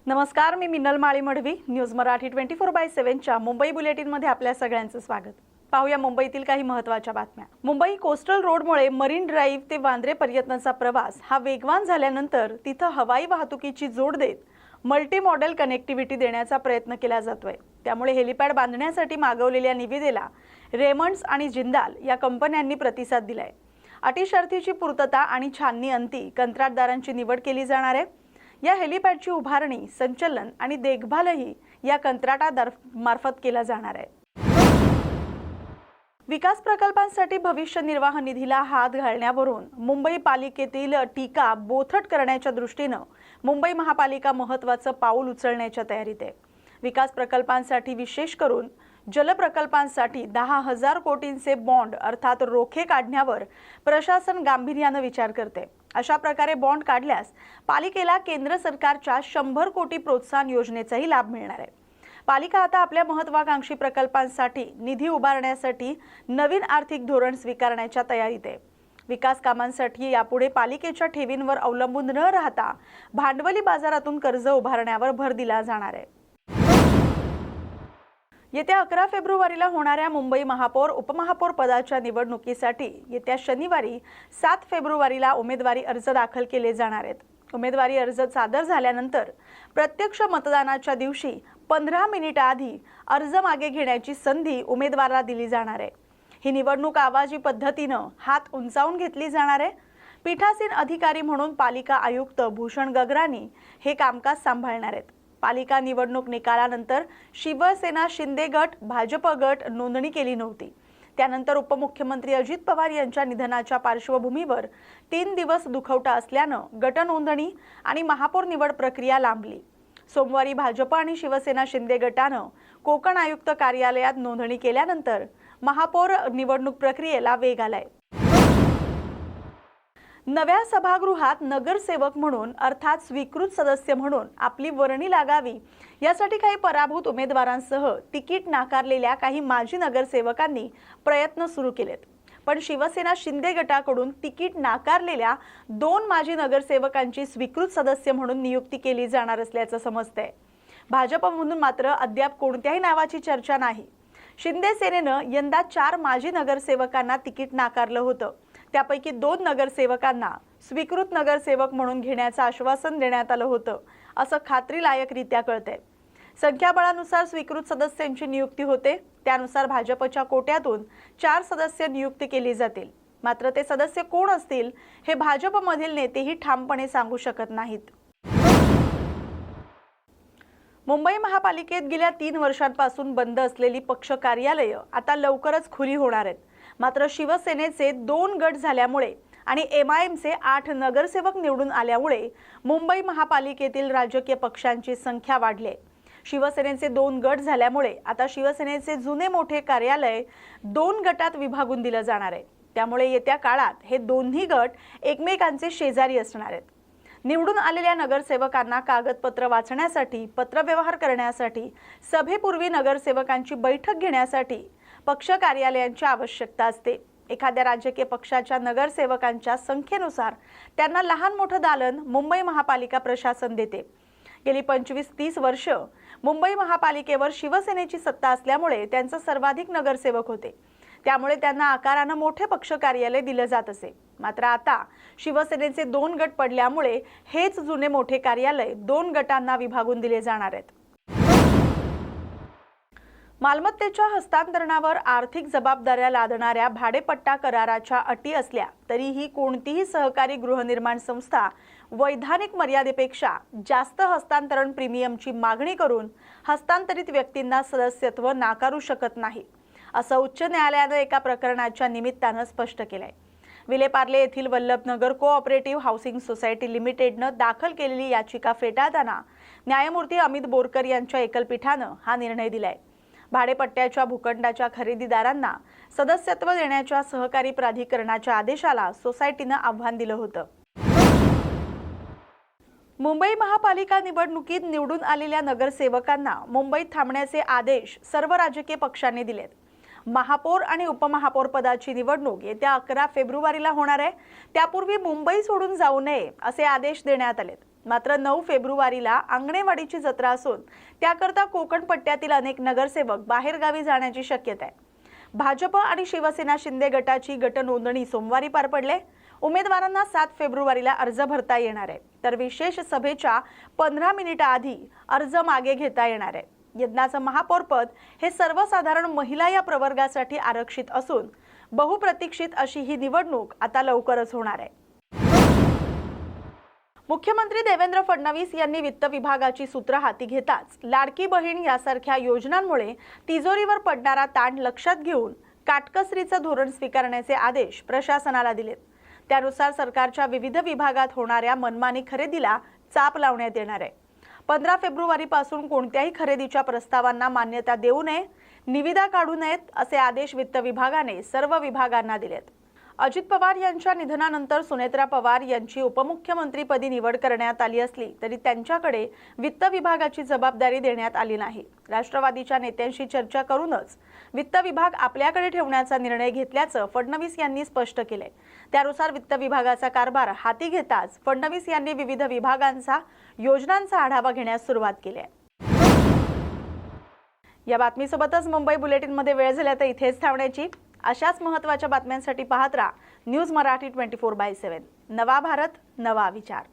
नमस्कार, मी मिनल माळी मढवी. न्यूज मराठी 24/7 च्या मुंबई बुलेटिन मध्ये आपल्या सगळ्यांचं स्वागत. पाहूया मुंबईतील काही महत्त्वाच्या बातम्या. मुंबई कोस्टल रोडमुळे मरीन ड्राईव्ह ते वांद्रे पर्यंतचा प्रवास हा वेगवान झाल्यानंतर तिथं हवाई वाहतुकीची जोड देत मल्टी मॉडेल कनेक्टिव्हिटी देण्याचा प्रयत्न केला जातोय. त्यामुळे हेलिपॅड बांधण्यासाठी मागवलेल्या निविदेला रेमंड्स आणि जिंदाल या कंपन्यांनी प्रतिसाद दिलाय. अटी शर्तीची पूर्तता आणि छाननी अंती कंत्राटदारांची निवड केली जाणार आहे. या हेलिपॅडची उभारणी, संचलन आणि देखभालही या कंत्राटदारामार्फत केला जाणार आहे. विकास प्रकल्पांसाठी भविष्य निर्वाह निधीला हात घालण्यावरून मुंबई पालिकेतील टीका बोथट करण्याच्या दृष्टीनं मुंबई महापालिका महत्त्वाचं पाऊल उचलण्याच्या तयारीत आहे. विकास प्रकल्पांसाठी, विशेष करून जलप्रकल्पांसाठी 10,000 कोटींचे बॉन्ड अर्थात रोखे काढण्यावर प्रशासन गांभीर्यानं विचार करते. अशा प्रकारे बॉन्ड काढल्यास पालिकेला केंद्र सरकारच्या 100 कोटी प्रोत्साहन योजनेचाही लाभ मिळणार आहे. पालिका आता आपल्या महत्त्वाकांक्षी प्रकल्पांसाठी निधी उभारण्यासाठी नवीन आर्थिक धोरण स्वीकारण्याच्या तयारीत आहे. विकास कामांसाठी यापुढे पालिकेच्या ठेवींवर अवलंबून न राहता भांडवली बाजारातून कर्ज उभारण्यावर भर दिला जाणार आहे. येत्या 11 फेब्रुवारीला होणाऱ्या मुंबई महापौर उपमहापौर पदाच्या निवडणुकीसाठी येत्या शनिवारी 7 फेब्रुवारीला उमेदवारी अर्ज दाखल केले जाणार आहेत. उमेदवारी अर्ज सादर झाल्यानंतर प्रत्यक्ष मतदानाच्या दिवशी 15 मिनिटांआधी अर्ज मागे घेण्याची संधी उमेदवाराला दिली जाणार आहे. ही निवडणूक आवाजी पद्धतीनं हात उंचावून घेतली जाणार आहे. पीठासीन अधिकारी म्हणून पालिका आयुक्त भूषण गगरानी हे कामकाज सांभाळणार आहेत. पालिका निवडणूक निकालानंतर शिवसेना शिंदे गट, भाजप गट नोंदणी केली नव्हती. त्यानंतर उपमुख्यमंत्री अजित पवार यांच्या निधनाच्या पार्श्वभूमीवर 3 दिवस दुखवटा असल्यानं गट नोंदणी आणि महापौर निवड प्रक्रिया लांबली. सोमवारी भाजप आणि शिवसेना शिंदे गटानं कोकण आयुक्त कार्यालयात नोंदणी केल्यानंतर महापौर निवडणूक प्रक्रियेला वेग आलाय. नव्या सभागृहात नगरसेवक म्हणून अर्थात स्वीकृत सदस्य म्हणून आपली वर्णी लागावी यासाठी काही पराभूत उमेदवारांसह तिकीट नाकारलेल्या काही माजी नगरसेवकांनी प्रयत्न सुरू केलेत. पण शिवसेना शिंदे गटाकडून तिकीट नाकारलेल्या 2 माजी नगरसेवकांची स्वीकृत सदस्य म्हणून नियुक्ती केली जाणार असल्याचं समजतंय. भाजपमधून मात्र अद्याप कोणत्याही नावाची चर्चा नाही. शिंदे सेनेनं यंदा 4 माजी नगरसेवकांना तिकीट नाकारलं होतं. त्यापैकी 2 नगरसेवकांना स्वीकृत नगरसेवक म्हणून घेण्याचं आश्वासन देण्यात आलं होतं, असं खात्रीलायकरित्या कळतंय. संख्याबळानुसार स्वीकृत सदस्यांची नियुक्ती होते. त्यानुसार भाजपच्या कोट्यातून 4 सदस्य नियुक्ती केली जातील. मात्र ते सदस्य कोण असतील हे भाजपमधील नेतेही ठामपणे सांगू शकत नाहीत. मुंबई महापालिकेत गेल्या 3 वर्षांपासून बंद असलेली पक्ष कार्यालयं आता लवकरच खुली होणार आहेत. मात्र शिवसेनेचे 2 गट झाल्यामुळे आणि MIMचे 8 नगरसेवक निवडून आल्यामुळे मुंबई महापालिकेतील राजकीय पक्षांची संख्या वाढली. शिवसेनेचे 2 गट झाल्यामुळे आता शिवसेनेचे जुने मोठे कार्यालय 2 गटात विभागून दिलं जाणार आहे. त्यामुळे येत्या काळात हे दोन्ही गट एकमेकांचे शेजारी असणार आहेत. निवडून आलेल्या नगरसेवकांना कागदपत्र वाचण्यासाठी, पत्रव्यवहार करण्यासाठी, सभेपूर्वी नगरसेवकांची बैठक घेण्यासाठी पक्ष कार्यालयांची आवश्यकता असते. एखाद्या राजकीय पक्षाच्या नगरसेवकांच्या संख्येनुसार त्यांना लहान मोठं दालन मुंबई महापालिका प्रशासन देते. गेली 25-30 वर्ष मुंबई महापालिकेवर शिवसेनेची सत्ता असल्यामुळे त्यांचे सर्वाधिक नगरसेवक होते. त्यामुळे त्यांना आकारानं मोठे पक्ष कार्यालय दिलं जात असे. मात्र आता शिवसेनेचे 2 गट पडल्यामुळे हेच जुने मोठे कार्यालय 2 गटांना विभागून दिले जाणार आहेत. मालमत्तेच्या हस्तांतरणावर आर्थिक जबाबदाऱ्या लादणाऱ्या भाडेपट्टा कराराच्या अटी असल्या तरीही कोणतीही सहकारी गृहनिर्माण संस्था वैधानिक मर्यादेपेक्षा जास्त हस्तांतरण प्रीमियमची मागणी करून हस्तांतरित व्यक्तींना सदस्यत्व नाकारू शकत नाही, असं उच्च न्यायालयानं एका प्रकरणाच्या निमित्तानं स्पष्ट केलंय. विलेपार्ले येथील वल्लभनगर कोऑपरेटिव्ह हाऊसिंग सोसायटी लिमिटेडनं दाखल केलेली याचिका फेटाळताना न्यायमूर्ती अमित बोरकर यांच्या एकलपीठानं हा निर्णय दिलाय. भाडेपट्ट्याच्या भूखंडाच्या खरेदीदारांना सदस्यत्व देण्याच्या सहकारी प्राधिकरणाच्या आदेशाला सोसायटीनं आव्हान दिलं होतं. मुंबई महापालिका निवडणुकीत निवडून आलेल्या नगरसेवकांना मुंबईत थांबण्याचे आदेश सर्व राजकीय पक्षांनी दिलेत. महापौर आणि उपमहापौर पदाची निवडणूक येत्या 11 फेब्रुवारीला होणार आहे. त्यापूर्वी मुंबई सोडून जाऊ नये असे आदेश देण्यात आलेत. मात्र 9 फेब्रुवारीला अंगणेवाडीची जत्रा असून त्याकरता कोकण पट्ट्यातील अनेक नगरसेवक बाहेरगावी जाण्याची शक्यता आहे। भाजप आणि शिवसेना शिंदे गटाची गट नोंदणी सोमवारी पार पडले। उमेदवारांना 7 फेब्रुवारीला अर्ज भरता येणार आहे, तर विशेष सभेच्या 15 मिनिटाआधी अर्ज मागे घेता येणार आहे। यज्ञाचं महापौरपद हे सर्वसाधारण महिला या प्रवर्गासाठी आरक्षित असून बहुप्रतीक्षित अशी ही निवडणूक आता लवकरच होणार आहे। मुख्यमंत्री देवेंद्र फडणवीस यांनी वित्त विभागाची सूत्र हाती घेताच लाडकी बहीण यासारख्या योजनांमुळे तिजोरीवर पडणारा ताण लक्षात घेऊन काटकसरीचं धोरण स्वीकारण्याचे आदेश प्रशासनाला दिलेत। त्यानुसार सरकारच्या विविध विभागात होणाऱ्या मनमानी खरेदीला चाप लावण्यात येणार आहे। 15 फेब्रुवारीपासून कोणत्याही खरेदीच्या प्रस्तावांना मान्यता देऊ नये, निविदा काढू नयेत असे आदेश वित्त विभागाने सर्व विभागांना दिलेत। अजित पवार यांच्या निधनानंतर सुनेत्रा पवार यांची उपमुख्यमंत्रीपदी निवड करण्यात आली असली तरी त्यांच्याकडे वित्त विभागाची जबाबदारी देण्यात आली नाही। राष्ट्रवादीच्या नेत्यांशी चर्चा करूनच वित्त विभाग आपल्याकडे ठेवण्याचा निर्णय घेतल्याचं फडणवीस यांनी स्पष्ट केले। त्यानुसार वित्त विभागाचा कारभार हाती घेताच फडणवीस यांनी विविध विभागांचा योजनांचा आढावा घेण्यास सुरुवात केली आहे। या बातमीसोबतच मुंबई बुलेटिनमध्ये वेळ झाला तर इथेच थांबण्याची। अशाच महत्त्वाच्या बातम्यांसाठी पाहत राहा न्यूज मराठी 24/7। नवा भारत, नवा विचार।